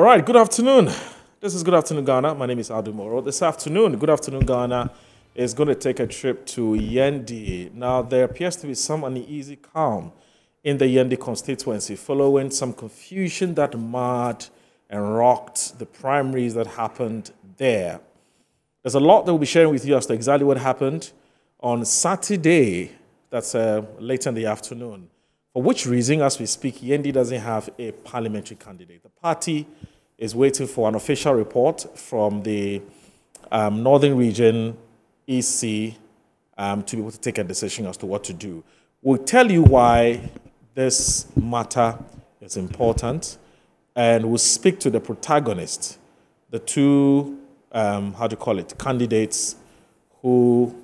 right, good afternoon. This is Good Afternoon Ghana. My name is Aldo Moro. This afternoon, Good Afternoon Ghana is going to take a trip to Yendi. Now, there appears to be some uneasy calm in the Yendi constituency following some confusion that marred and rocked the primaries that happened there. There's a lot that we'll be sharing with you as to exactly what happened on Saturday, that's later in the afternoon. For which reason, as we speak, Yendi doesn't have a parliamentary candidate. The party is waiting for an official report from the Northern Region EC to be able to take a decision as to what to do. We'll tell you why this matter is important, and we'll speak to the protagonists, the two, candidates who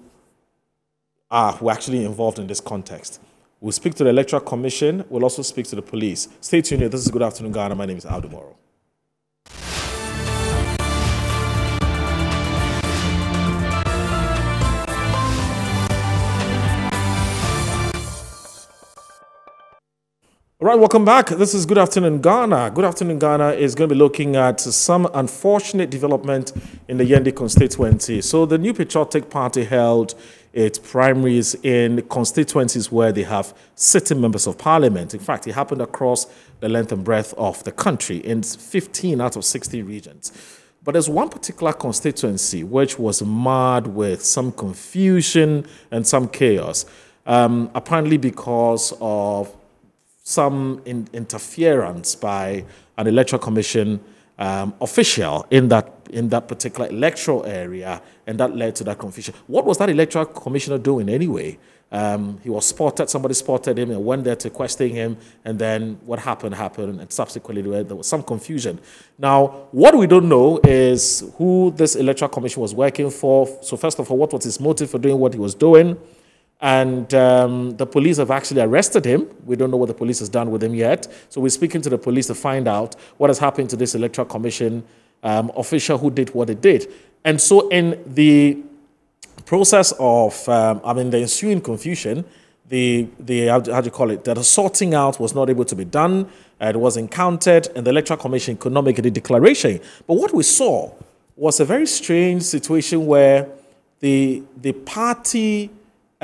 are actually involved in this context. We'll speak to the Electoral Commission. We'll also speak to the police. Stay tuned. This is Good Afternoon Ghana. My name is Aldo Moro. All right, welcome back. This is Good Afternoon Ghana. Good Afternoon Ghana is going to be looking at some unfortunate development in the Yendi constituency. So the New Patriotic Party held its primaries in constituencies where they have sitting members of parliament. In fact, it happened across the length and breadth of the country in 15 out of 60 regions. But there's one particular constituency which was marred with some confusion and some chaos, apparently because of some interference by an electoral commission official in that particular electoral area, and that led to that confusion. What was that electoral commissioner doing anyway? He was spotted, somebody spotted him and went there to question him, and then what happened, and subsequently there was some confusion. Now, what we don't know is who this electoral commission was working for. So first of all, what was his motive for doing what he was doing? And the police have actually arrested him. We don't know what the police has done with him yet. So we're speaking to the police to find out what has happened to this electoral commission official who did what he did. And so in the process of, the ensuing confusion, the sorting out was not able to be done. It was encountered, and the electoral commission could not make any declaration. But what we saw was a very strange situation where the party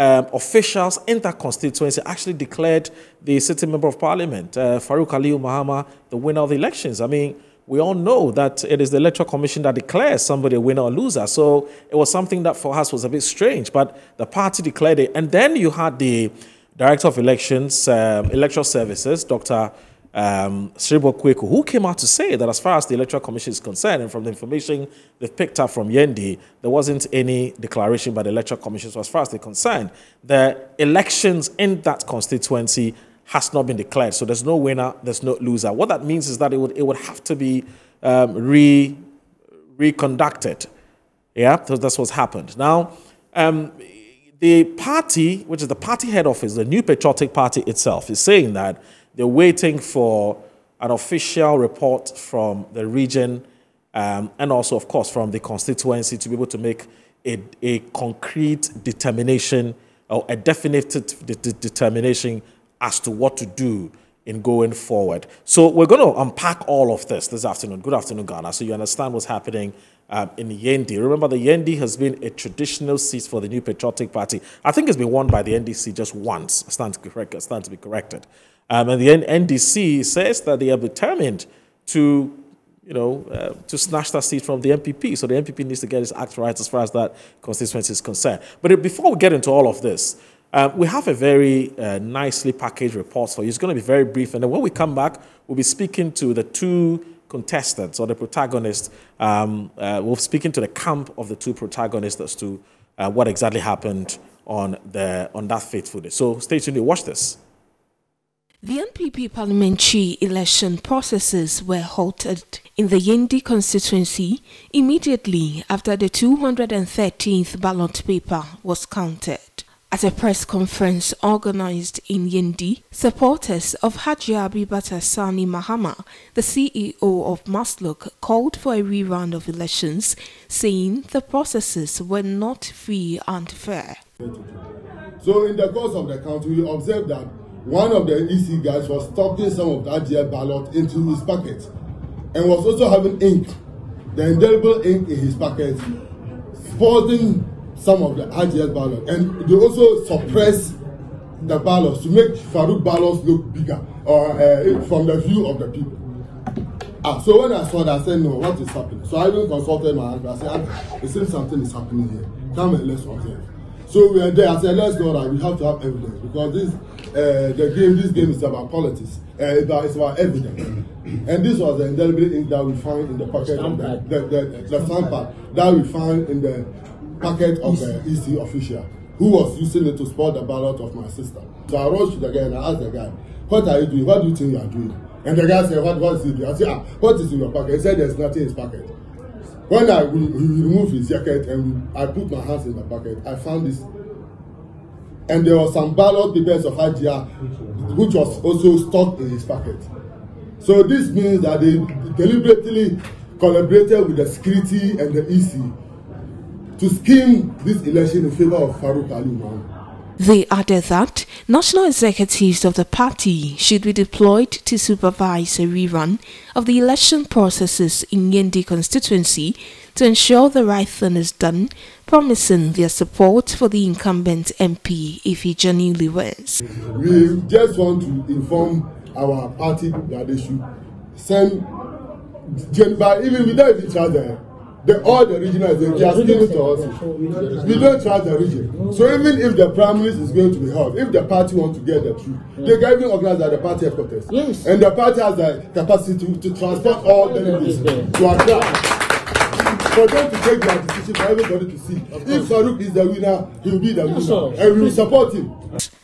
officials in that constituency actually declared the sitting member of parliament, Farouk Aliyu Mahama, the winner of the elections. I mean, we all know that it is the electoral commission that declares somebody a winner or loser. So it was something that for us was a bit strange, but the party declared it. And then you had the director of elections, electoral services, Dr. Sribo Kweku, who came out to say that as far as the electoral commission is concerned, and from the information they've picked up from Yendi, there wasn't any declaration by the electoral commission. So as far as they're concerned, the elections in that constituency has not been declared. So there's no winner, there's no loser. What that means is that it would have to be reconducted. Yeah, so that's what's happened. Now, the party, which is the party head office, the New Patriotic Party itself, is saying that they're waiting for an official report from the region and also, of course, from the constituency to be able to make a concrete determination or a definitive determination as to what to do in going forward. So we're going to unpack all of this afternoon. Good afternoon, Ghana. So you understand what's happening in Yendi. Remember, the Yendi has been a traditional seat for the New Patriotic Party. I think it's been won by the NDC just once. I stand to be corrected. And the NDC says that they are determined to, to snatch that seat from the NPP. So the NPP needs to get its act right as far as that constituency is concerned. But before we get into all of this, we have a very nicely packaged report for you. It's going to be very brief. And then when we come back, we'll be speaking to the two contestants or the protagonists. We'll be speaking to the camp of the two protagonists as to what exactly happened on that fateful day. So stay tuned. Watch this. The NPP parliamentary election processes were halted in the Yendi constituency immediately after the 213th ballot paper was counted. At a press conference organized in Yendi, supporters of Haji Abibata Sani Mahama, the CEO of Masluk, called for a rerun of elections, saying the processes were not free and fair. So in the course of the count, we observed that one of the EC guys was stuffing some of that ballot into his pocket. and was also having ink, the indelible ink in his pocket, spoiling some of the RGS ballots, and they also suppress the ballots to make Farouk ballots look bigger or from the view of the people. So when I saw that, I said, no, what is happening? So I even consulted my uncle. I said, it seems something is happening here. Come and let's observe. So we are there. I said, let's go that we have to have evidence because this game is about politics. It's about evidence. And this was the indelible ink that we found in the pocket of the stamp pad that we found in the pocket of the EC official who was using it to spoil the ballot of my sister. So I rushed to the guy and I asked the guy, what are you doing? What do you think you are doing? And the guy said, what is he doing? I said, what is in your pocket? He said, there's nothing in his pocket. When he removed his jacket and I put my hands in the pocket, I found this. And there was some ballot papers of Hajia, which was also stuck in his pocket. So this means that they deliberately collaborated with the security and the EC to scheme this election in favor of Farouk Ali Muhammad. They added that national executives of the party should be deployed to supervise a rerun of the election processes in Yendi Constituency to ensure the right thing is done, promising their support for the incumbent MP if he genuinely wins. We just want to inform our party that they should send, but even we don't even trust all the regional executives, they are giving to us. We don't trust the region. So even if the primaries is going to be held, if the party wants to get the truth, they can even organize at the party headquarters. Yes. And the party has the capacity to transport all delegates to Accra. For them to take their decision for everybody to see. If Farouk is the winner, he will be the winner. And we will support him.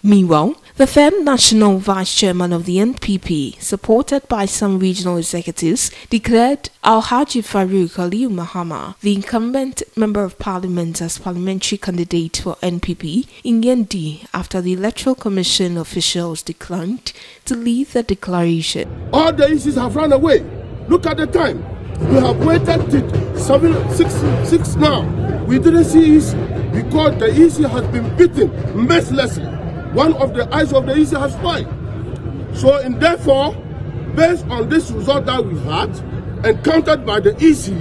Meanwhile, the then national vice chairman of the NPP, supported by some regional executives, declared Alhaji Farouk Ali Muhammad, the incumbent member of parliament, as parliamentary candidate for NPP in Yendi after the Electoral Commission officials declined to lead the declaration. All the issues have run away. Look at the time. We have waited till 6 now. We didn't see it because the EC has been beaten mercilessly. One of the eyes of the EC has spoiled. So, and therefore, based on this result that we had, and countered by the EC,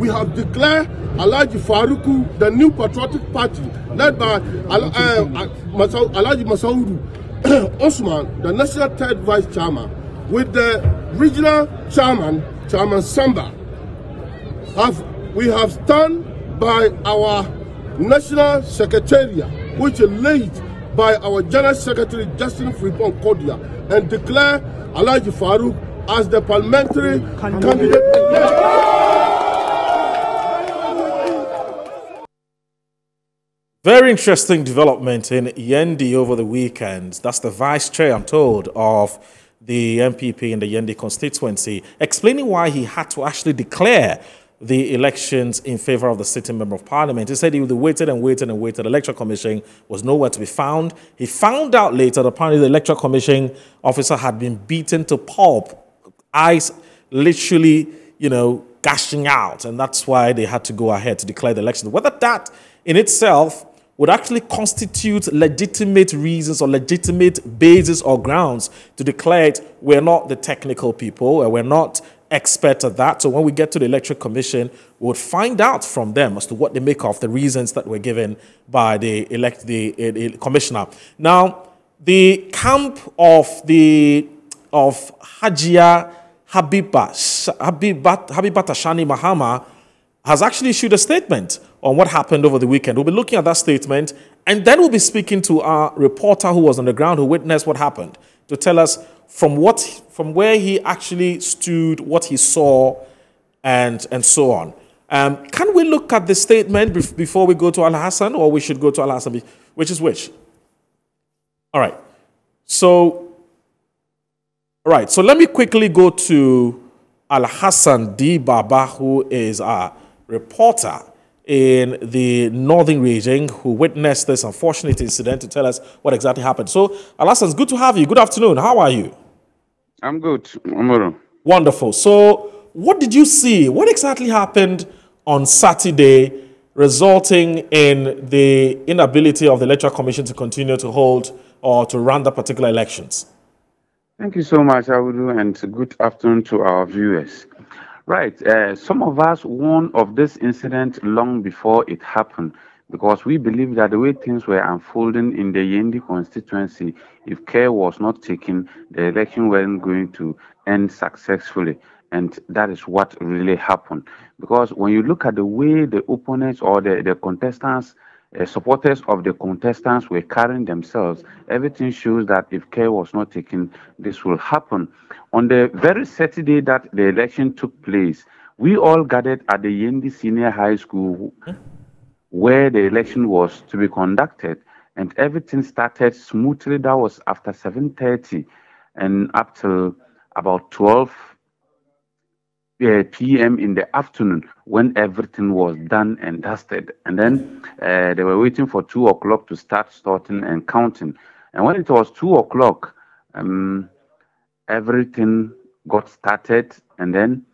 we have declared Alhaji Farouku, the new patriotic party, led by Alhaji Masaudu Osman, the national third vice chairman, with the regional chairman, Chairman Samba. We have stand by our national secretariat, which is led by our General Secretary Justin Frimpong Kodia, and declare Alhaji Farouk as the parliamentary candidate. Very interesting development in Yendi over the weekend. That's the vice chair, I'm told, of the NPP in the Yendi constituency, explaining why he had to actually declare the elections in favor of the sitting member of parliament. He said he waited and waited and waited. The Electoral Commission was nowhere to be found. He found out later that apparently the Electoral Commission officer had been beaten to pulp, eyes literally, gashing out. And that's why they had to go ahead to declare the election. Whether that in itself would actually constitute legitimate reasons or legitimate basis or grounds to declare it, we're not the technical people, or we're not expert at that. So when we get to the Electoral Commission, we would find out from them as to what they make of the reasons that were given by the commissioner. Now, the camp of Hajia Habibata Shani Mahama has actually issued a statement on what happened over the weekend. We'll be looking at that statement, and then we'll be speaking to our reporter who was on the ground, who witnessed what happened, to tell us from where he actually stood, what he saw, and so on. Can we look at the statement before we go to Al Hassan, or we should go to Al Hassan? Which is which? All right. So let me quickly go to Al Hassan D. Baba, who is our reporter in the northern region, who witnessed this unfortunate incident, to tell us what exactly happened. So, Al Hassan, it's good to have you. Good afternoon. How are you? I'm good. Amoro. Wonderful. So, what did you see? What exactly happened on Saturday, resulting in the inability of the Electoral Commission to continue to hold or to run the particular elections? Thank you so much, Awudu, and good afternoon to our viewers. Right. Some of us warned of this incident long before it happened because we believe that the way things were unfolding in the Yendi constituency, if care was not taken, the election wasn't going to end successfully. And that is what really happened. Because when you look at the way the opponents or the contestants, supporters of the contestants were carrying themselves, everything shows that if care was not taken, this will happen. On the very Saturday that the election took place, we all gathered at the Yendi Senior High School where the election was to be conducted, and everything started smoothly. That was after 7:30 and up till about 12 p.m. in the afternoon when everything was done and dusted. And then they were waiting for 2 o'clock to start sorting and counting. And when it was 2 o'clock, um, everything got started, and then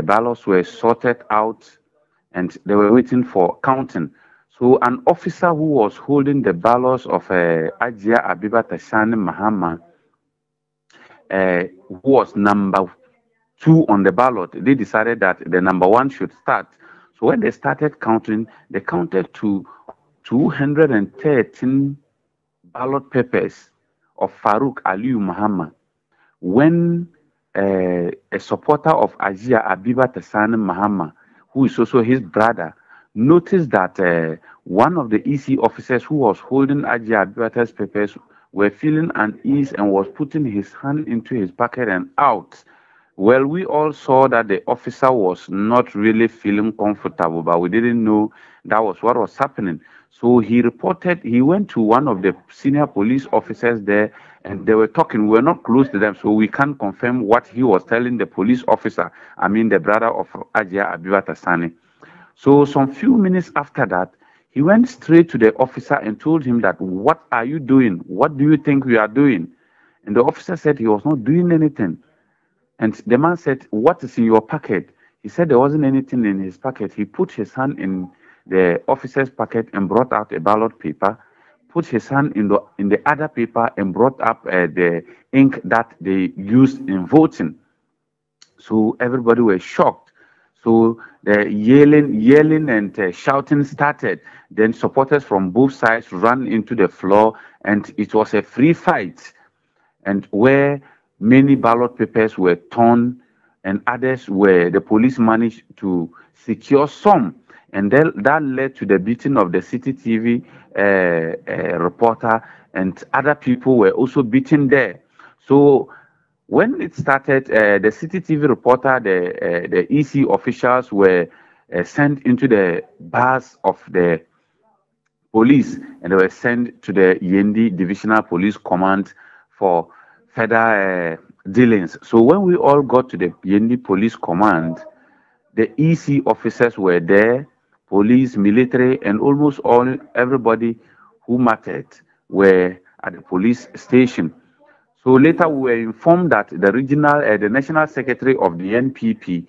ballots were sorted out, and they were waiting for counting. So an officer who was holding the ballots of Ajia Abiba Tashani Mahama, who was number 2 on the ballot, they decided that the number 1 should start. So when they started counting, they counted to 213 ballot papers of Farouk Aliyu Mahama. When a supporter of Ajia Abiba Tasani Mahama, who is also his brother, noticed that one of the EC officers who was holding Ajia Abiba's papers were feeling unease and was putting his hand into his pocket and out. Well, we all saw that the officer was not really feeling comfortable, but we didn't know that was what was happening. So he went to one of the senior police officers there, and they were talking. We were not close to them, so we can't confirm what he was telling the police officer, I mean the brother of Ajia Abiba Tasani. So some few minutes after that, he went straight to the officer and told him that, what are you doing? What do you think we are doing? And the officer said he was not doing anything. And the man said, what is in your pocket? He said there wasn't anything in his pocket. He put his hand in the officer's pocket and brought out a ballot paper, put his hand in the other paper and brought up the ink that they used in voting. So everybody was shocked. So the yelling and shouting started. Then supporters from both sides ran into the floor, and it was a free fight. And where many ballot papers were torn, and others were, the police managed to secure some. And that led to the beating of the City TV reporter, and other people were also beaten there. So when it started, the City TV reporter, the EC officials were sent into the bars of the police, and they were sent to the Yendi Divisional Police Command for further dealings. So when we all got to the Yendi Police Command, the EC officers were there, police, military, and almost everybody who mattered were at the police station. So later we were informed that the national secretary of the NPP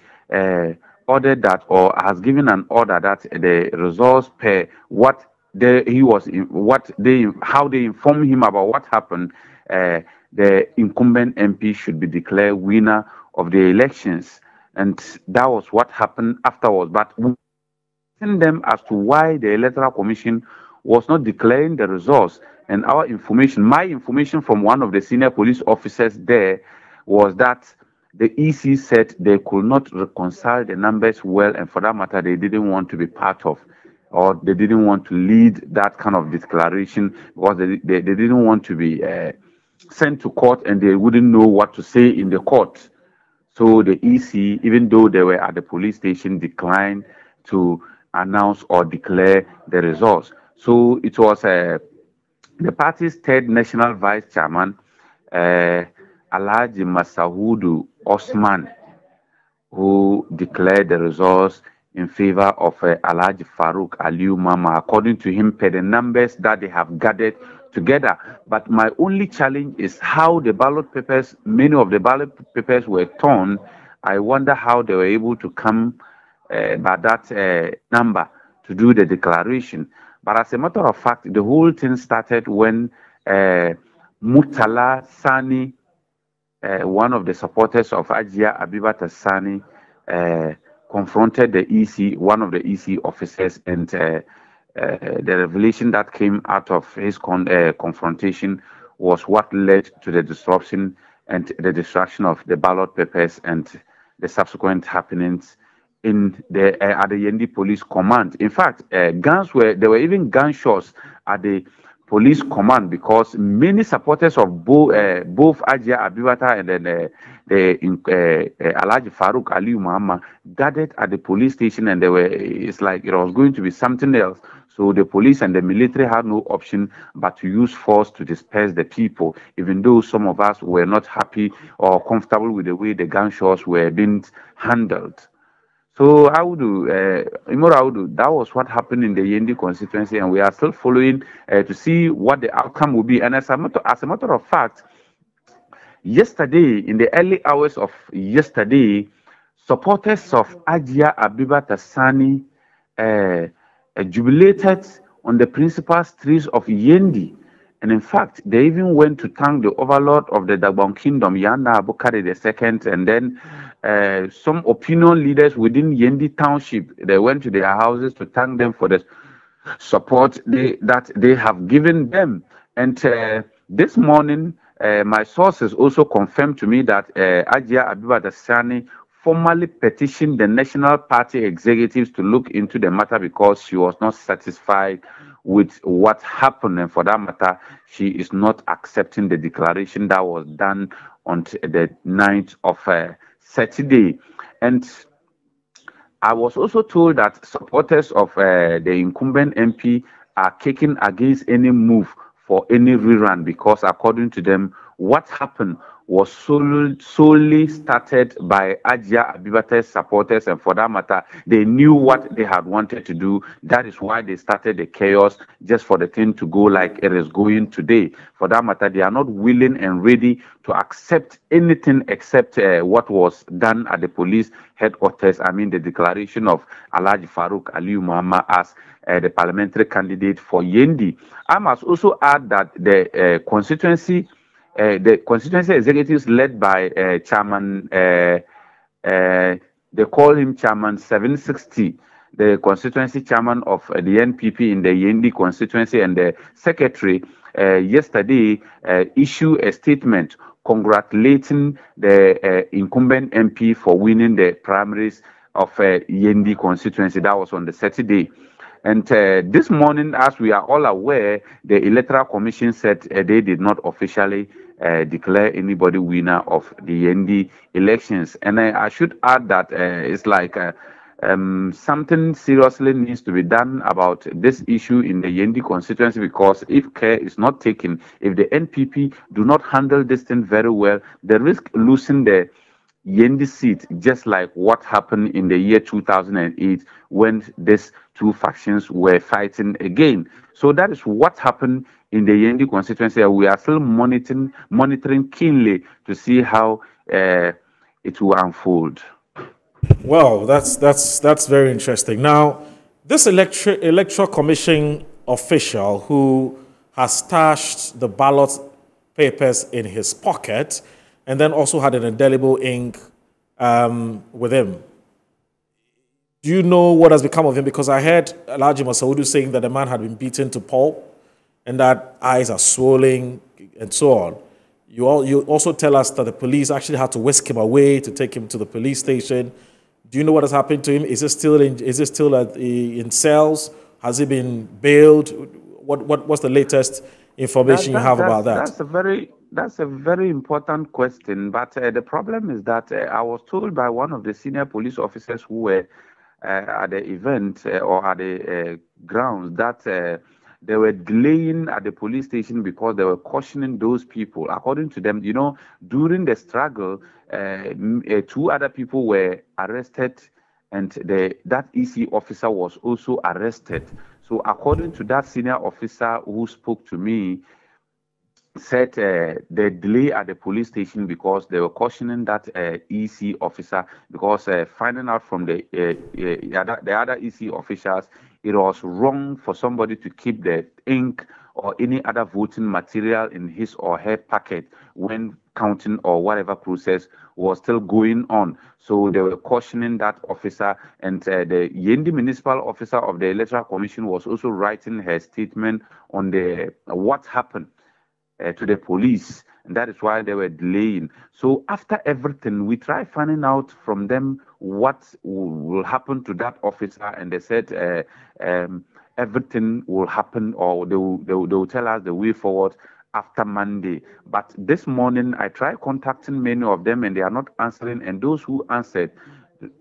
ordered that, or has given an order that the results per how they informed him about what happened, the incumbent MP should be declared winner of the elections. And that was what happened afterwards. But we asked them as to why the Electoral Commission was not declaring the results. And my information from one of the senior police officers there was that the EC said they could not reconcile the numbers well, and for that matter, they didn't want to be part of, or they didn't want to lead that kind of declaration, because they didn't want to be sent to court and they wouldn't know what to say in the court. So the EC, even though they were at the police station, declined to announce or declare the results. So it was the party's third national vice chairman, Alhaji Masahudu Osman, who declared the results in favor of Alhaji Farouk Aliyu Mama, according to him, per the numbers that they have gathered together. But my only challenge is how the ballot papers, many of the ballot papers were torn. I wonder how they were able to come by that number to do the declaration. But as a matter of fact, the whole thing started when Murtala Sani, one of the supporters of Ajia Abiba Sani, confronted the EC, one of the EC officers, and the revelation that came out of his confrontation was what led to the disruption and the destruction of the ballot papers and the subsequent happenings in the at the Yendi Police Command. In fact, there were even gunshots at the police command because many supporters of both Ajia Abibata and then Alhaji Farouk Aliyu Muhammad gathered at the police station, and it's like it was going to be something else. So the police and the military had no option but to use force to disperse the people, even though some of us were not happy or comfortable with the way the gunshots were being handled. So that was what happened in the Yendi constituency, and we are still following to see what the outcome will be. And as a matter of fact, yesterday, in the early hours of yesterday, supporters of Ajia Abibata Sani jubilated on the principal streets of Yendi. And in fact, they even went to thank the overlord of the Dagbon Kingdom, Yana Abukari II, and then some opinion leaders within Yendi Township, they went to their houses to thank them for the support that they have given them. And this morning, my sources also confirmed to me that Ajia Abibata Sani formally petitioned the National Party executives to look into the matter because she was not satisfied with what happened, and for that matter, she is not accepting the declaration that was done on the 9th of Saturday. And I was also told that supporters of the incumbent MP are kicking against any move for any rerun because, according to them, what happened was solely started by Ajia Abibata's supporters, and for that matter, they knew what they had wanted to do. That is why they started the chaos, just for the thing to go like it is going today. For that matter, they are not willing and ready to accept anything except what was done at the police headquarters. I mean, the declaration of Alhaji Farouk Aliyu Muhammad as the parliamentary candidate for Yendi. I must also add that the constituency executives led by Chairman, they call him Chairman 760, the constituency chairman of the NPP in the Yendi constituency, and the secretary yesterday issued a statement congratulating the incumbent MP for winning the primaries of Yendi constituency. That was on the Saturday. And this morning, as we are all aware, the Electoral Commission said they did not officially declare anybody winner of the Yendi elections. And I should add that it's like something seriously needs to be done about this issue in the Yendi constituency, because if care is not taken, if the NPP do not handle this thing very well, they risk losing the Yendi seat, just like what happened in the year 2008 when these two factions were fighting again. So that is what happened in the Yendi constituency. We are still monitoring keenly to see how it will unfold. Well, that's very interesting. Now, this electoral commission official who has stashed the ballot papers in his pocket and then also had an indelible ink with him. Do you know what has become of him? Because I heard Alhaji Masaudu saying that the man had been beaten to pulp and that eyes are swollen and so on. You also tell us that the police actually had to whisk him away to take him to the police station. Do you know what has happened to him? Is it still in cells? Has he been bailed? What's the latest information you have about that? That's a very important question. But the problem is that I was told by one of the senior police officers who were at the event or at the grounds that they were delaying at the police station because they were cautioning those people. According to them, during the struggle, two other people were arrested, and that EC officer was also arrested. So according to that senior officer who spoke to me, said the delay at the police station because they were cautioning that EC officer, because finding out from the other EC officers, it was wrong for somebody to keep the ink or any other voting material in his or her packet when counting or whatever process was still going on. So they were cautioning that officer, and the Yendi municipal officer of the Electoral Commission was also writing her statement on the what happened to the police, and that is why they were delaying. So after everything, we tried finding out from them what will happen to that officer, and they said everything will happen, or they will tell us the way forward after Monday. But this morning, I tried contacting many of them, and they are not answering, and those who answered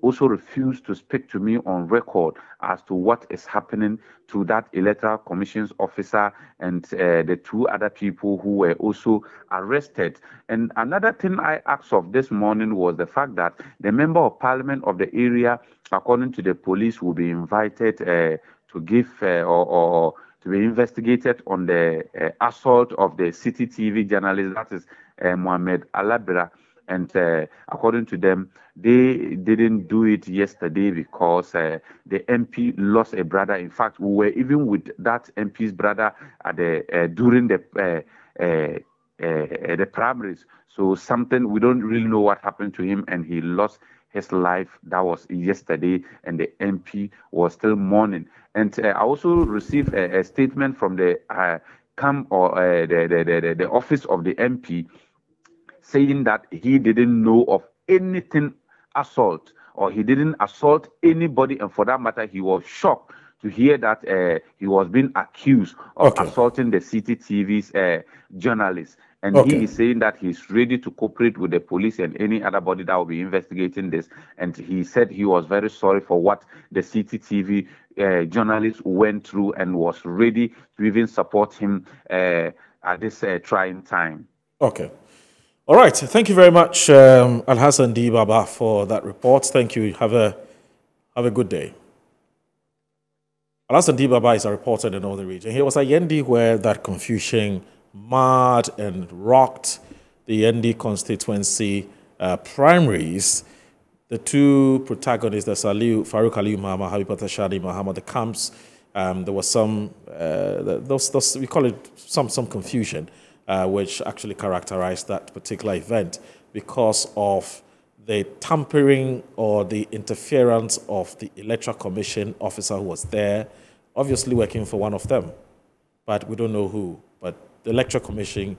also refused to speak to me on record as to what is happening to that Electoral Commission's officer and the two other people who were also arrested. And another thing I asked of this morning was the fact that the member of parliament of the area, according to the police, will be invited to give or to be investigated on the assault of the City TV journalist, that is Mohamed Alabira. And according to them, they didn't do it yesterday because the MP lost a brother. In fact, we were even with that MP's brother at the during the primaries. So something, we don't really know what happened to him, and he lost his life. That was yesterday, and the MP was still mourning. And I also received a statement from the the office of the MP, saying that he didn't know of anything assault, or he didn't assault anybody, and for that matter, he was shocked to hear that he was being accused of assaulting the City TV's journalist. And he is saying that he's ready to cooperate with the police and any other body that will be investigating this. And he said he was very sorry for what the City TV journalist went through, and was ready to even support him at this trying time. Okay. All right. Thank you very much, Alhassan D. Baba, for that report. Thank you. Have a good day. Alhassan D. Baba is a reporter in the northern region. He was at Yendi where that confusion marred and rocked the Yendi constituency primaries. The two protagonists, the Farouk Aliyu Mahama, Habib Shadi Mahama, the camps, there was some, we call it some confusion, which actually characterized that particular event because of the tampering or the interference of the Electoral Commission officer who was there, obviously working for one of them, but we don't know who. But the Electoral Commission,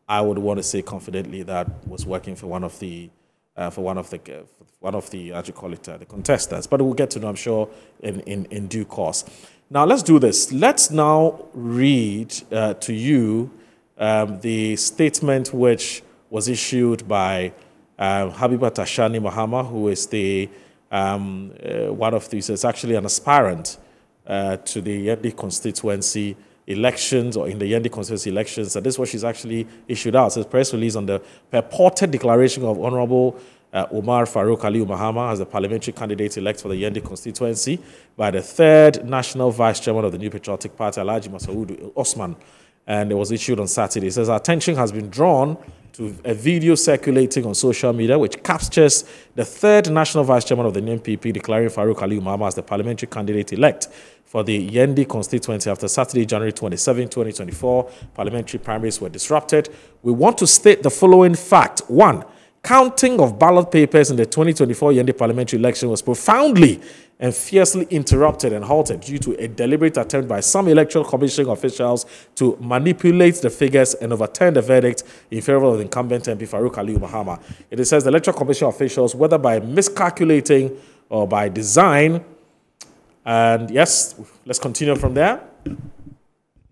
I would want to say confidently, that was working for one of the as you call it, the contestants. But we'll get to know, I'm sure, in due course. Now let's do this. Let's now read to you the statement which was issued by Habiba Tashani Mahama, who is the one of these. It's actually an aspirant to the Yendi constituency elections, or in the Yendi constituency elections. And this is what she's actually issued out. It's a press release on the purported declaration of Honorable Umar Farouk Aliyu Mahama as the parliamentary candidate-elect for the Yendi constituency by the third national vice chairman of the New Patriotic Party, Alhaji Masaudu Osman. And it was issued on Saturday. It says, our attention has been drawn to a video circulating on social media which captures the third national vice chairman of the NPP declaring Farouk Aliyu Mahama as the parliamentary candidate-elect for the Yendi constituency after Saturday, January 27, 2024. Parliamentary primaries were disrupted. We want to state the following fact. 1. Counting of ballot papers in the 2024 Yendi parliamentary election was profoundly and fiercely interrupted and halted due to a deliberate attempt by some Electoral Commission officials to manipulate the figures and overturn the verdict in favor of the incumbent MP Farouk Aliyu Mahama. It says the Electoral Commission officials, whether by miscalculating or by design, and yes, let's continue from there.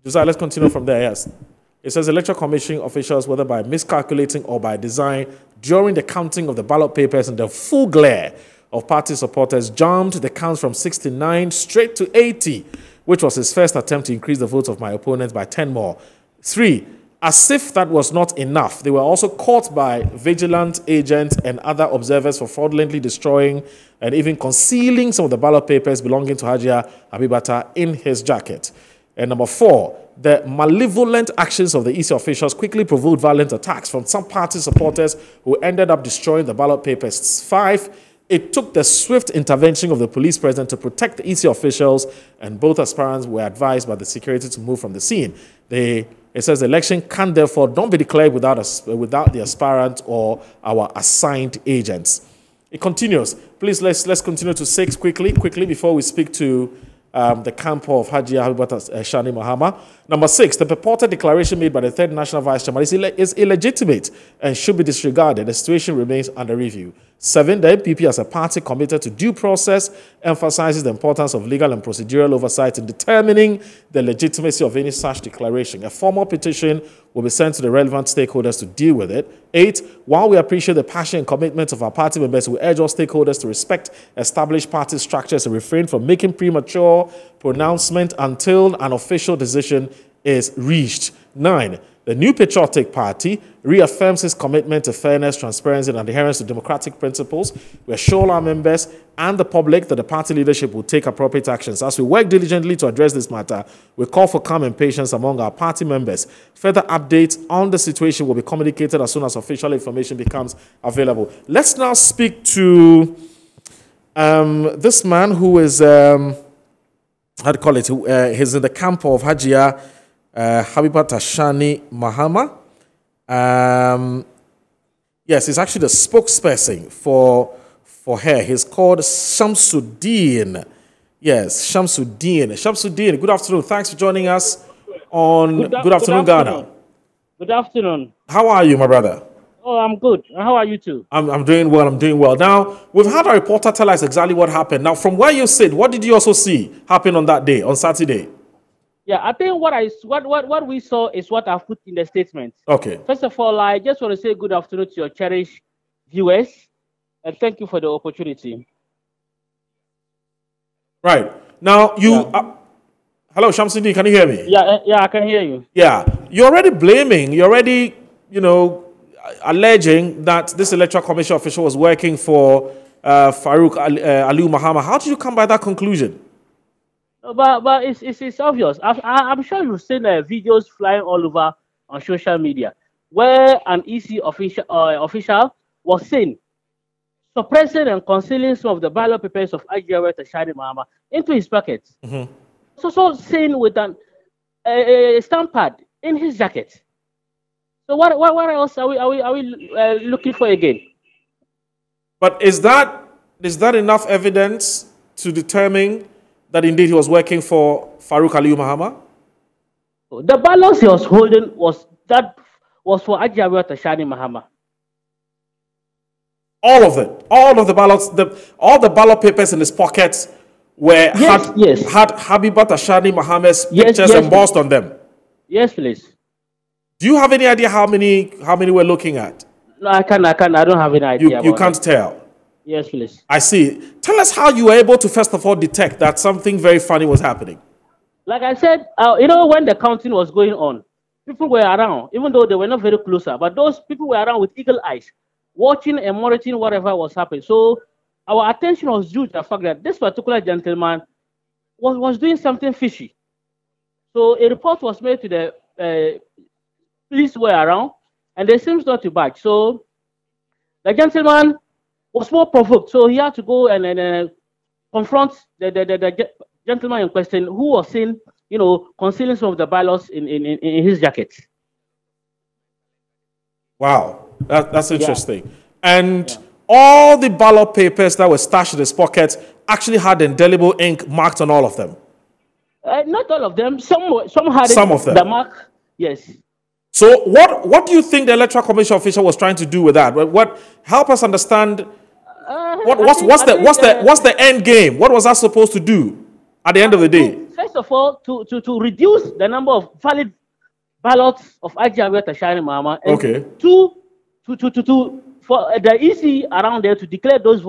Josiah, let's continue from there, yes. It says Electoral Commission officials, whether by miscalculating or by design, during the counting of the ballot papers in the full glare of party supporters, jumped the counts from 69 straight to 80, which was his first attempt to increase the votes of my opponents by 10 more. 3. As if that was not enough, they were also caught by vigilant agents and other observers for fraudulently destroying and even concealing some of the ballot papers belonging to Hajia Habibata in his jacket. And number 4, the malevolent actions of the EC officials quickly provoked violent attacks from some party supporters who ended up destroying the ballot papers. 5, It took the swift intervention of the police present to protect the EC officials, and both aspirants were advised by the security to move from the scene. It says the election can therefore not be declared without the aspirant or our assigned agents. It continues. Please, let's continue to 6 quickly before we speak to the camp of Haji Habibata Shani Mahama. Number 6, the purported declaration made by the third national vice chairman is illegitimate and should be disregarded. The situation remains under review. 7, the NPP as a party committed to due process emphasizes the importance of legal and procedural oversight in determining the legitimacy of any such declaration. A formal petition will be sent to the relevant stakeholders to deal with it. 8, while we appreciate the passion and commitment of our party members, we urge all stakeholders to respect established party structures and refrain from making premature pronouncement until an official decision is reached. 9, the New Patriotic Party reaffirms its commitment to fairness, transparency, and adherence to democratic principles. We assure our members and the public that the party leadership will take appropriate actions. As we work diligently to address this matter, we call for calm and patience among our party members. Further updates on the situation will be communicated as soon as official information becomes available. Let's now speak to this man who is, how to call it, he's in the camp of Hajia Habibata Shani Mahama. Yes, he's actually the spokesperson for her. He's called Shamsuddin. Yes, Shamsuddin. Shamsuddin, good afternoon. Thanks for joining us on Good Afternoon, Ghana. Good afternoon. How are you, my brother? Oh, I'm good. How are you too? I'm doing well. I'm doing well. Now, we've had a reporter tell us exactly what happened. Now, from where you sit, what did you also see happen on that day, on Saturday? Yeah, I think what we saw is what I've put in the statement. Okay. First of all, I just want to say good afternoon to your cherished viewers, and thank you for the opportunity. Right. Now, hello, Shamsuddin, can you hear me? Yeah, I can hear you. Yeah. You're already blaming, alleging that this electoral commission official was working for Farouk Aliu Mahama. How did you come by that conclusion? But it's obvious. I'm sure you've seen videos flying all over on social media where an EC official was seen suppressing and concealing some of the ballot papers of Ajia Shani Mahama into his pocket. Mm-hmm. So seen with a stamp pad in his jacket. So what else are we looking for again? But is that enough evidence to determine that indeed he was working for Farouk Aliu Mahama? The ballots he was holding was for Ajia Shani Mahama. All of it, all of the ballots, all the ballot papers in his pockets had Habibat Shani Mahama's pictures embossed on them. Yes, please. Do you have any idea how many we're looking at? No, I don't have any idea. You can't tell. Yes, please. I see. Tell us how you were able to first of all detect that something very funny was happening. Like I said, when the counting was going on, people were around, even though they were not very closer, but those people were around with eagle eyes, watching and monitoring whatever was happening. So our attention was due to the fact that this particular gentleman was doing something fishy. So a report was made to the police were around, and they seems not to budge. So the gentleman was more provoked, so he had to go and confront the gentleman in question, who was seen, concealing some of the ballots in his jacket. Wow, that's interesting. And all the ballot papers that were stashed in his pocket actually had indelible ink marked on all of them. Not all of them. Some had the mark. Yes. So what do you think the Electoral Commission official was trying to do with that? Help us understand. What's the end game? What was that supposed to do at the end of the day? First of all, to reduce the number of valid ballots of Ajia Shani Mahama. Okay. For the EC around there to declare those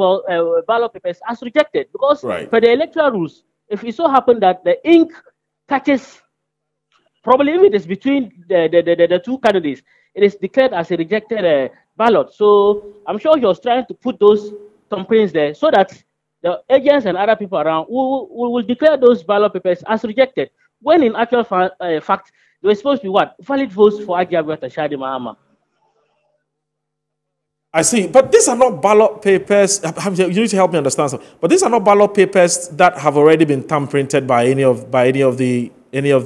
ballot papers as rejected, because for the electoral rules, if it so happened that the ink touches, probably if it is between the two candidates, it is declared as a rejected ballot. So I'm sure he was trying to put those thumbprints there so that the agents and other people around will declare those ballot papers as rejected, when in actual fact they were supposed to be what? Valid votes for Ajia Shani Mahama. I see, but these are not ballot papers. You need to help me understand something. But these are not ballot papers that have already been thumb-printed by any of the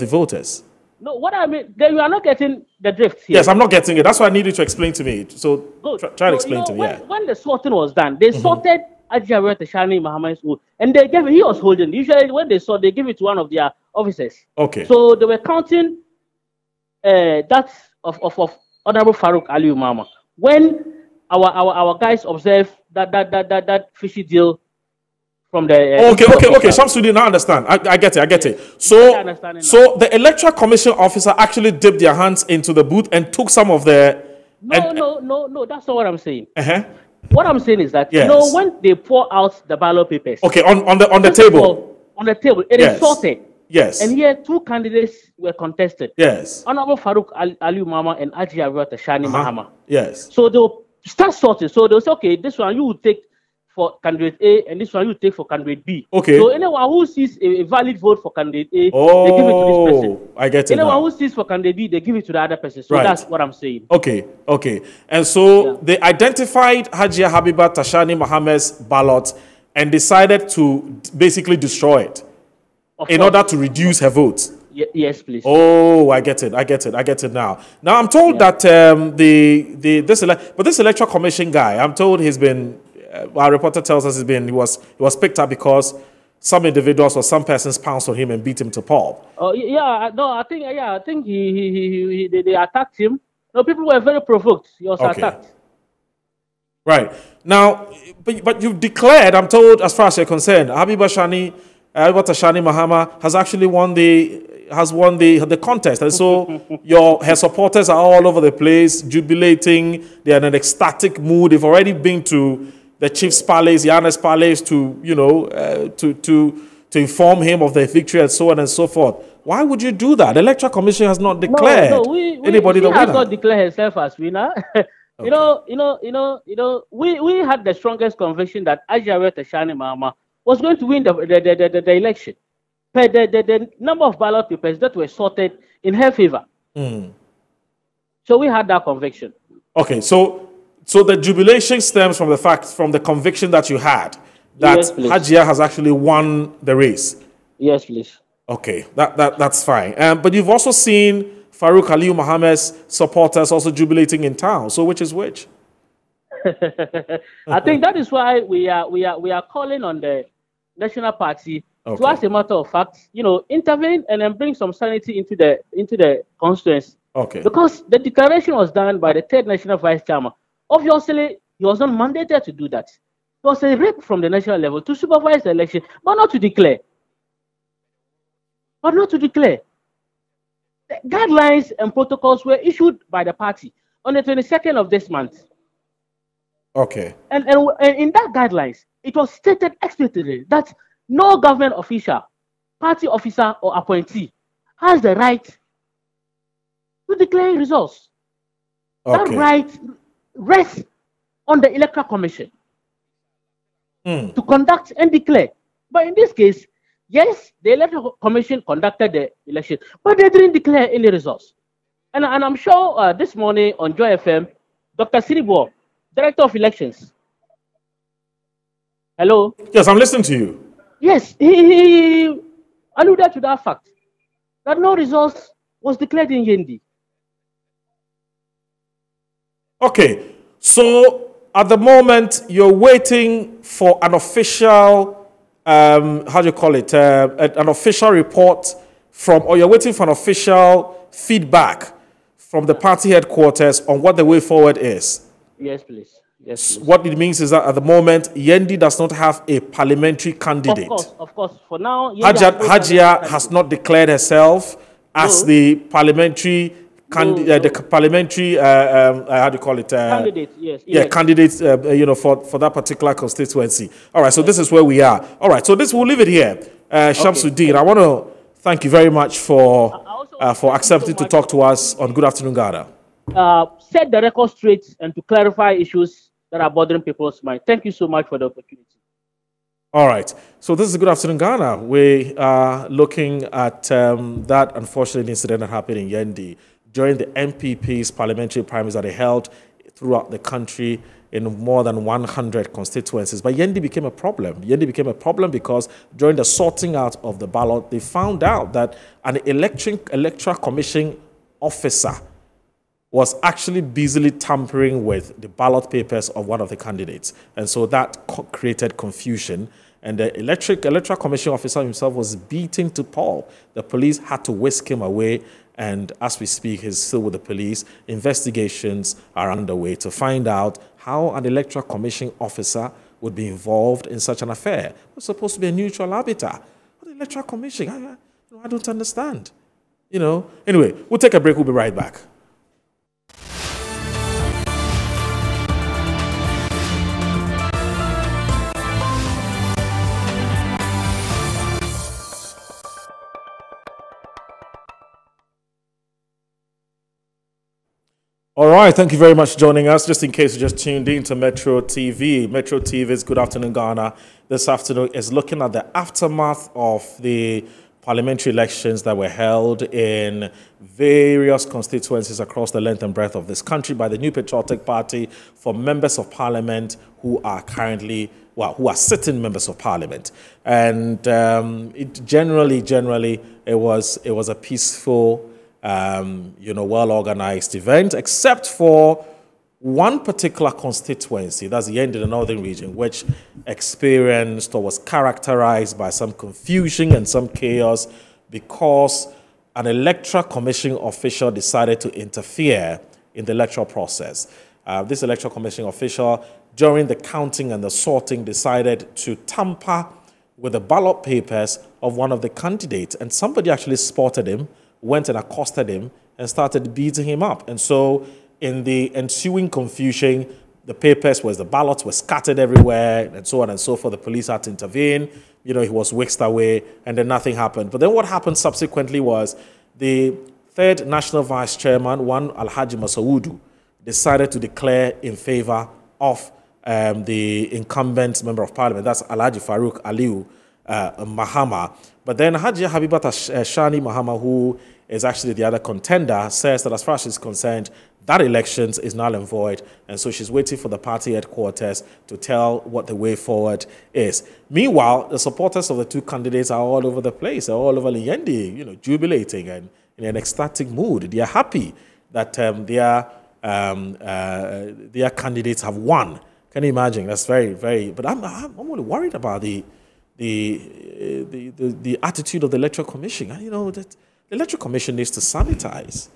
voters. No, what I mean, you are not getting the drift here. Yes, I'm not getting it. That's why I need you to explain to me. So try and explain to me. When the sorting was done, they sorted Ajia Tashani Muhammad's vote, and they gave he was holding. Usually, when they sort, they give it to one of their officers. Okay. So they were counting that of Honorable Farouk Aliyu Mama. When our guys observed that fishy deal from the okay. Shamsuddin, I understand. I get it. So the Electoral Commission officer actually dipped their hands into the booth and took some of the. No. That's not what I'm saying. What I'm saying is that when they pour out the ballot papers. Okay, on the table. On the table, it is sorted. Yes. And here two candidates were contested. Yes. Honorable Farouk Aliyu Mama and Ajia Tashani Mahama. Yes. So they'll start sorting. So they'll say, okay, this one you will take for candidate A, and this one you take for candidate B. Okay. So anyone who sees a valid vote for candidate A, they give it to this person. I get it. Anyone who sees for candidate B, they give it to the other person. So that's what I'm saying. Okay. And so they identified Hajia Habiba Tashani Mohammed's ballot and decided to basically destroy it in order to reduce her votes. Yes, please. Oh, I get it now. Now I'm told that this electoral commission guy, I'm told he's been. Our reporter tells us he was picked up because some individuals or some persons pounced on him and beat him to pulp. Oh yeah, no, I think they attacked him. No, people were very provoked. He was attacked. Right now, but you've declared, I'm told, as far as you're concerned, Habiba Tashani Mahama has actually won the contest, and so her supporters are all over the place, jubilating. They're in an ecstatic mood. They've already been to the chief's palace, Yana's palace, to inform him of their victory and so on and so forth. Why would you do that? The Electoral Commission has not declared anybody the winner. She has not declared herself as winner. We had the strongest conviction that Ajia Tashani Mahama was going to win the election. But the number of ballot papers that were sorted in her favor. So we had that conviction. Okay, so the jubilation stems from the conviction that you had that Hajia has actually won the race. Yes, please. Okay, that's fine. But you've also seen Farouk Aliyu Mohammed's supporters also jubilating in town. So which is which? I think that is why we are calling on the National Party to, as a matter of fact, intervene and then bring some sanity into the constituency. Okay. Because the declaration was done by the third national vice chairman. Obviously, he was not mandated to do that. It was a rape from the national level to supervise the election, but not to declare. The guidelines and protocols were issued by the party on the 22nd of this month. Okay. And in that guidelines, it was stated explicitly that no government official, party officer, or appointee has the right to declare results. Okay. That right rests on the Electoral Commission to conduct and declare. But in this case, yes, the Electoral Commission conducted the election, but they didn't declare any results. And I'm sure this morning on Joy FM, Dr. Siribo, Director of Elections. Hello? Yes, I'm listening to you. Yes, he alluded to that fact, that no results was declared in Yendi. Okay, so at the moment, you're waiting for an official, an official report or you're waiting for an official feedback from the party headquarters on what the way forward is. Yes, please. Yes, please. What it means is that at the moment, Yendi does not have a parliamentary candidate. Of course. For now, Hajia has not declared herself as the parliamentary candidate. Candidate. Yes. Yeah, candidate. For that particular constituency. All right. So this is where we are. All right. So we'll leave it here. Shamsuddin, I want to thank you very much for accepting to talk to us on Good Afternoon, Ghana. Set the record straight and to clarify issues that are bothering people's mind. Thank you so much for the opportunity. All right. So this is Good Afternoon, Ghana. We are looking at that unfortunate incident that happened in Yendi during the NPP's parliamentary primaries that they held throughout the country. in more than 100 constituencies. But Yendi became a problem. Yendi became a problem because during the sorting out of the ballot, they found out that an electoral commission officer was actually busily tampering with the ballot papers of one of the candidates. And so that created confusion. And the electoral commission officer himself was beaten to pulp. The police had to whisk him away. And as we speak, he's still with the police. Investigations are underway to find out how an electoral commission officer would be involved in such an affair. It's supposed to be a neutral arbiter. But the electoral commission, I don't understand. Anyway, we'll take a break. We'll be right back. All right, thank you very much for joining us. Just in case you just tuned in to Metro TV. Metro TV's Good Afternoon Ghana this afternoon is looking at the aftermath of the parliamentary elections that were held in various constituencies across the length and breadth of this country by the New Patriotic Party for members of parliament who are currently, who are sitting members of parliament. And generally, it was a peaceful, well-organized event, except for one particular constituency, that's the end of the northern region, which experienced or was characterized by some confusion and some chaos because an electoral commission official decided to interfere in the electoral process. This electoral commission official, during the counting and the sorting, decided to tamper with the ballot papers of one of the candidates, and somebody actually spotted him, went and accosted him and started beating him up. And so in the ensuing confusion, the ballots were scattered everywhere and so on and so forth. The police had to intervene. He was whisked away and then nothing happened. But then what happened subsequently was the third national vice chairman, one Alhaji Masaudu, decided to declare in favor of the incumbent member of parliament. That's Alhaji Farouk Aliu Mahama. But then Haji Habibat Shani Mahama, who is actually the other contender, says that as far as she's concerned, that election is null and void, and so she's waiting for the party headquarters to tell what the way forward is. Meanwhile, the supporters of the two candidates are all over the place. They're all over Yendi, jubilating and in an ecstatic mood. They are happy that their candidates have won. Can you imagine? That's very, very. But I'm only worried about the attitude of the electoral commission. That the electoral commission needs to sanitize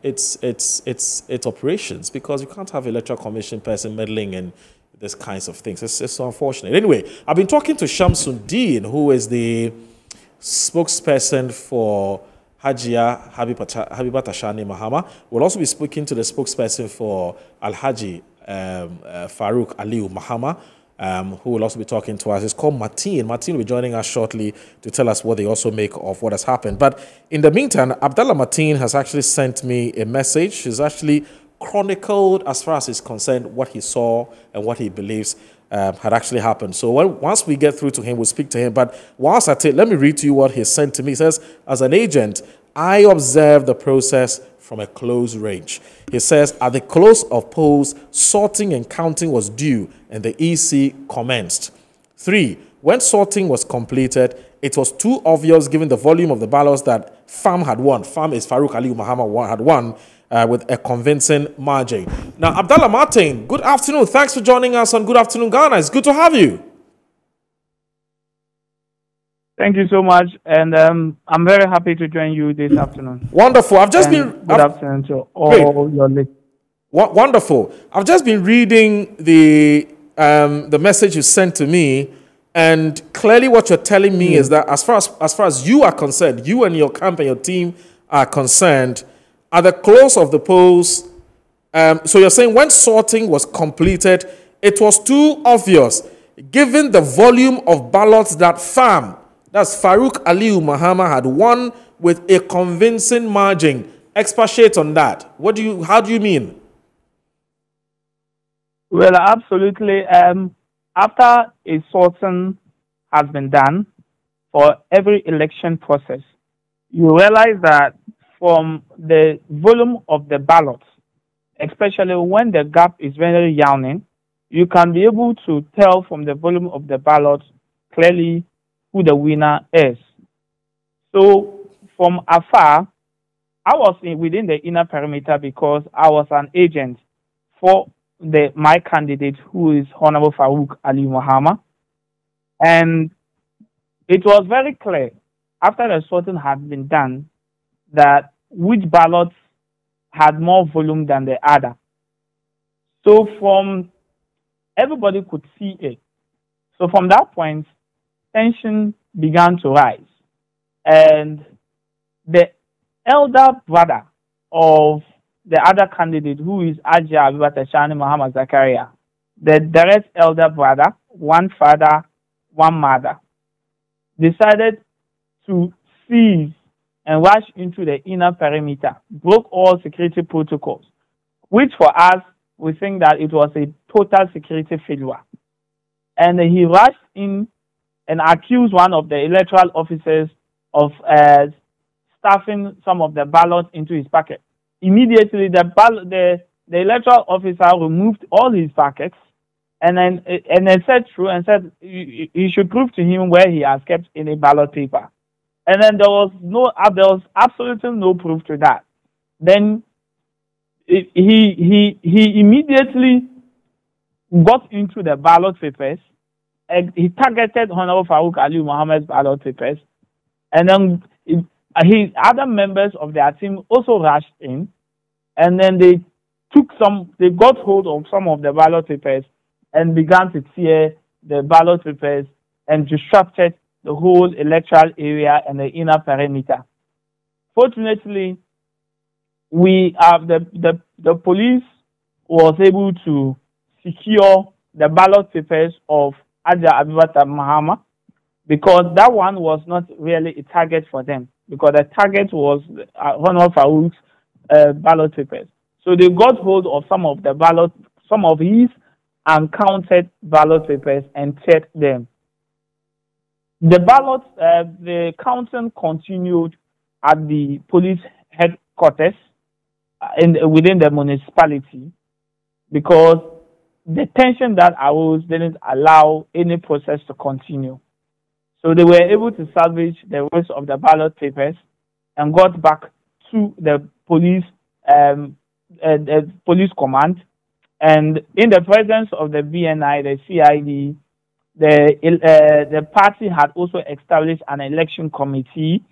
its operations, because you can't have electoral commission person meddling in these kinds of things. It's so unfortunate. Anyway, I've been talking to Shamsuddin, who is the spokesperson for Hajia Habibat Ashani Mahama. We'll also be speaking to the spokesperson for Alhaji Farouk Aliu Mahama, who will also be talking to us. It's called Martin. Martin will be joining us shortly to tell us what they also make of what has happened. But in the meantime, Abdallah Martin has actually sent me a message. He's actually chronicled, as far as he's concerned, what he saw and what he believes had actually happened. So once we get through to him, we'll speak to him. But whilst let me read to you what he sent to me. He says, as an agent, I observed the process from a close range. He says, at the close of polls, sorting and counting was due and the EC commenced. 3, when sorting was completed, it was too obvious given the volume of the ballots that FAM had won. FAM is Farouk Aliu Mahama had won with a convincing margin. Now, Abdallah Martin, good afternoon. Thanks for joining us on Good Afternoon Ghana. It's good to have you. Thank you so much, and I'm very happy to join you this afternoon. Wonderful. Good afternoon to all your listeners. Wonderful. I've just been reading the message you sent to me, and clearly what you're telling me is that as far as you are concerned, you and your camp and your team are concerned, at the close of the polls, so you're saying when sorting was completed, it was too obvious, given the volume of ballots that FAM, that's Farouk Aliu Mahama, had won with a convincing margin. Expatiate on that. How do you mean? Well, absolutely. After a sorting has been done for every election process, you realize that from the volume of the ballots, especially when the gap is very yawning, you can be able to tell from the volume of the ballot clearly who the winner is. So from afar, I was within the inner perimeter because I was an agent for my candidate, who is Honorable Farouk Ali Muhammad. And it was very clear after the sorting had been done that which ballots had more volume than the other. So from everybody could see it. So from that point, tension began to rise. And the elder brother of the other candidate, who is Ajia Abibatashani Muhammad Zakaria, the direct elder brother, one father, one mother, decided to seize and rush into the inner perimeter, broke all security protocols, which for us, we think that it was a total security failure. And he rushed in and accused one of the electoral officers of stuffing some of the ballots into his packet. Immediately, the electoral officer removed all his packets and then said he should prove to him where he has kept any ballot paper. And then there was absolutely no proof to that. Then he immediately got into the ballot papers. And he targeted Honorable Farouk Ali Muhammad's ballot papers, and then other members of their team also rushed in, and then they got hold of some of the ballot papers and began to tear the ballot papers and disrupted the whole electoral area and the inner perimeter. Fortunately, the police was able to secure the ballot papers of Ajia Abibata Muhammad, because that one was not really a target for them, because the target was Honorable Farouk's ballot papers. So they got hold of some of his uncounted ballot papers and checked them. The counting continued at the police headquarters within the municipality, because the tension that arose didn't allow any process to continue. So they were able to salvage the rest of the ballot papers and got back to the police command. And in the presence of the BNI, the CID, the party had also established an election committee,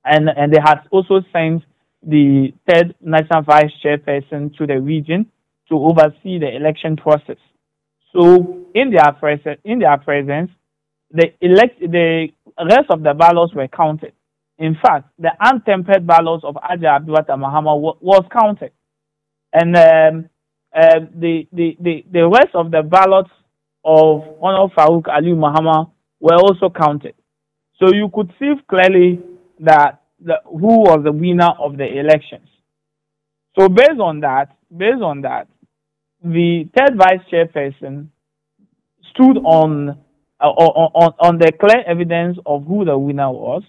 and they had also sent the third national vice chairperson to the region to oversee the election process. So in their presence, the rest of the ballots were counted. In fact, the untempered ballots of Ajia Abibata Muhammad was counted, and the rest of the ballots of Honorable Farouk Ali Muhammad were also counted. So you could see clearly that who was the winner of the elections. So based on that, the third vice chairperson stood on the clear evidence of who the winner was,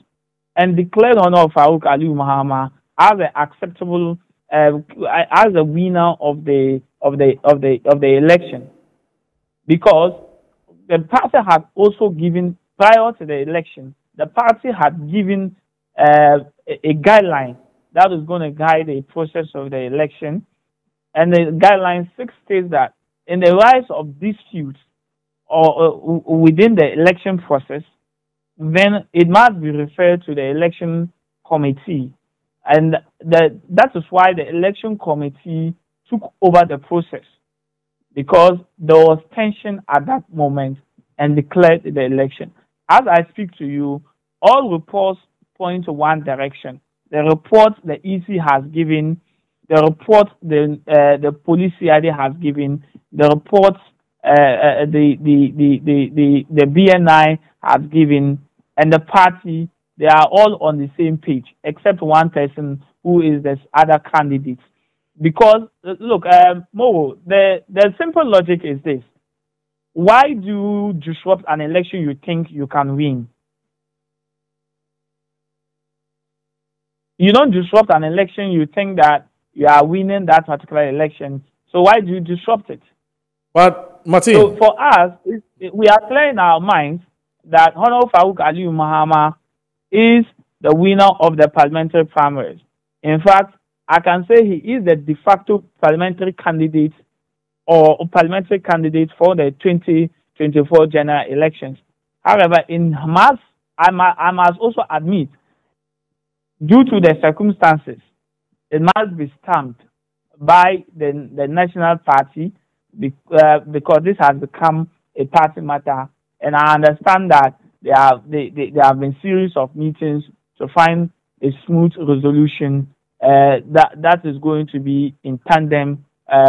and declared Honorable Farouk Ali Muhammad as an acceptable as a winner of the election, because the party had also given, prior to the election, the party had given a guideline that is going to guide the process of the election. And the guideline 6 states that in the rise of disputes or within the election process, then it must be referred to the election committee. And that is why the election committee took over the process, because there was tension at that moment, and declared the election. As I speak to you, all reports point to one direction. The report the EC has given, the report the police CID has given, the reports the BNI has given, and the party, they are all on the same page, except one person who is this other candidate. Because, look, Mo, the simple logic is this. Why do you disrupt an election you think you can win? You don't disrupt an election you think that you are winning that particular election. So why do you disrupt it? But Martin, so for us, we are clear in our minds that Honorable Farouk Aliyu Mahama is the winner of the parliamentary primaries. In fact, I can say he is the de facto parliamentary candidate or parliamentary candidate for the 2024 general elections. However, I must also admit, due to the circumstances, it must be stamped by the National Party because this has become a party matter. And I understand that there have been series of meetings to find a smooth resolution that is going to be in tandem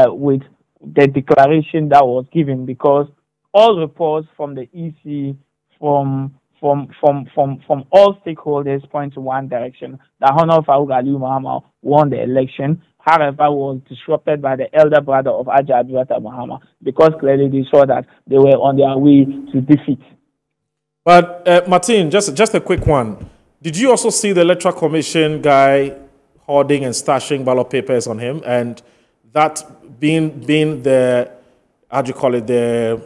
with the declaration that was given, because all reports from the EC, from all stakeholders point to one direction: that Honorable Farouk Aliyu Mahama won the election. However, was disrupted by the elder brother of Ajah Abdullah Mahama, because clearly they saw that they were on their way to defeat. But Martin, just a quick one. Did you also see the Electoral Commission guy hoarding and stashing ballot papers on him, and that being the, how do you call it, the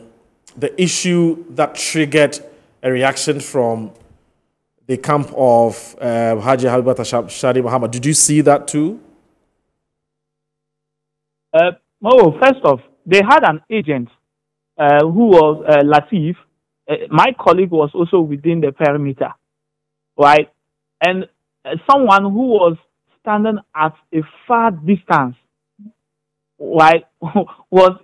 issue that triggered a reaction from the camp of Haji Halbat Shadi Muhammad? Did you see that too? First off, they had an agent who was Latif. My colleague was also within the perimeter, right? And someone who was standing at a far distance, right, was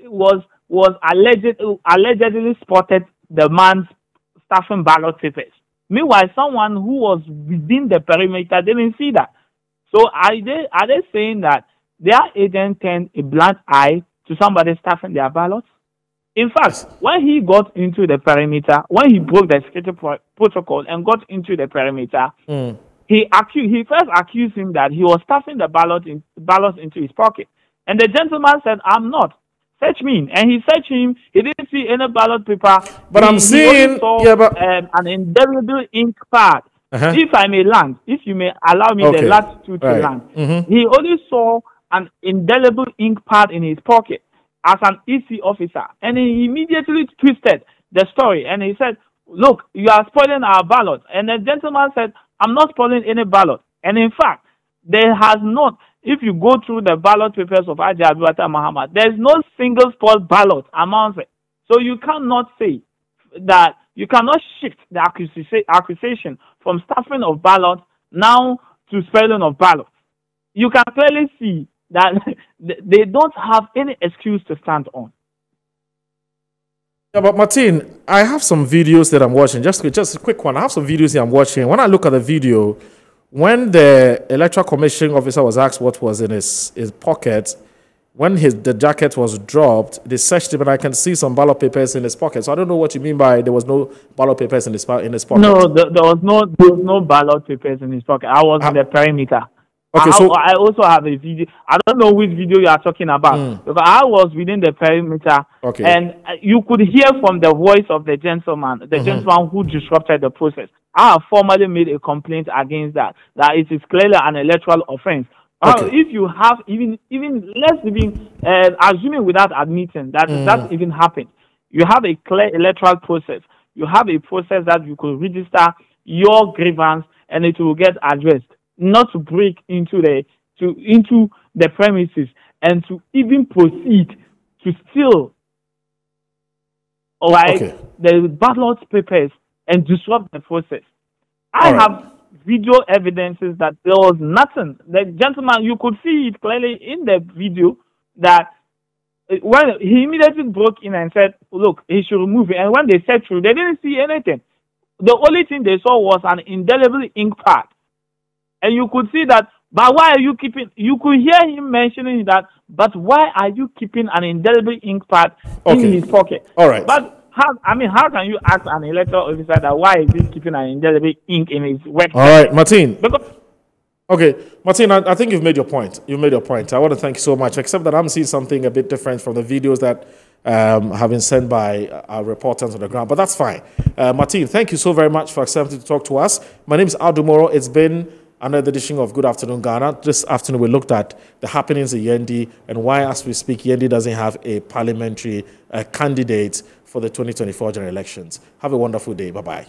allegedly spotted the man's stuffing ballot papers. Meanwhile, someone who was within the perimeter didn't see that. So are they saying that their agent turned a blind eye to somebody stuffing their ballots? In fact, when he got into the perimeter, when he broke the security protocol and got into the perimeter, he first accused him that he was stuffing the ballots into his pocket. And the gentleman said, "I'm not. Search me." And he searched him. He didn't see any ballot paper. But I'm seeing an indelible ink pad. If I may land, if you may allow me the last two to land. He only saw an indelible ink pad in his pocket as an EC officer, and he immediately twisted the story, and he said, "Look, you are spoiling our ballot." And the gentleman said, "I'm not spoiling any ballot." And in fact, there has not, if you go through the ballot papers of Ajah Abdullah Muhammad, there's no single spoiled ballot amongst it. So you cannot say that, you cannot shift the accusation from stuffing of ballots now to spoiling of ballots. You can clearly see that they don't have any excuse to stand on. Yeah, but Martin, I have some videos that I'm watching. Just a quick one. I have some videos that I'm watching. When I look at the video, when the Electoral Commission officer was asked what was in his pocket, when the jacket was dropped, they searched him, and I can see some ballot papers in his pocket. So I don't know what you mean by there was no ballot papers in his pocket. No, there was no ballot papers in his pocket. I was in the perimeter. Okay, I also have a video. I don't know which video you are talking about, because I was within the perimeter, and you could hear from the voice of the gentleman who disrupted the process. I have formally made a complaint against that it is clearly an electoral offense. If you have even let's even assuming without admitting that even happened, you have a clear electoral process. You have a process that you could register your grievance and it will get addressed. Not to break into the premises and to even proceed to steal the ballot papers and disrupt the process. I have video evidences that there was nothing. The gentleman, you could see it clearly in the video that when he immediately broke in and said, "Look, he should remove it." And when they searched through, they didn't see anything. The only thing they saw was an indelible ink pad. And you could see that, but why are you keeping, you could hear him mentioning that, but why are you keeping an indelible ink pad in his pocket? All right. But how can you ask an electoral officer that why is he keeping an indelible ink in his work? All right, Martin. Martin, I think you've made your point. You've made your point. I want to thank you so much, except that I'm seeing something a bit different from the videos that have been sent by our reporters on the ground, but that's fine. Martin, thank you so very much for accepting to talk to us. My name is Aldo Moro. It's been Another edition of Good Afternoon Ghana. This afternoon, we looked at the happenings in Yendi and why, as we speak, Yendi doesn't have a parliamentary candidate for the 2024 general elections. Have a wonderful day. Bye-bye.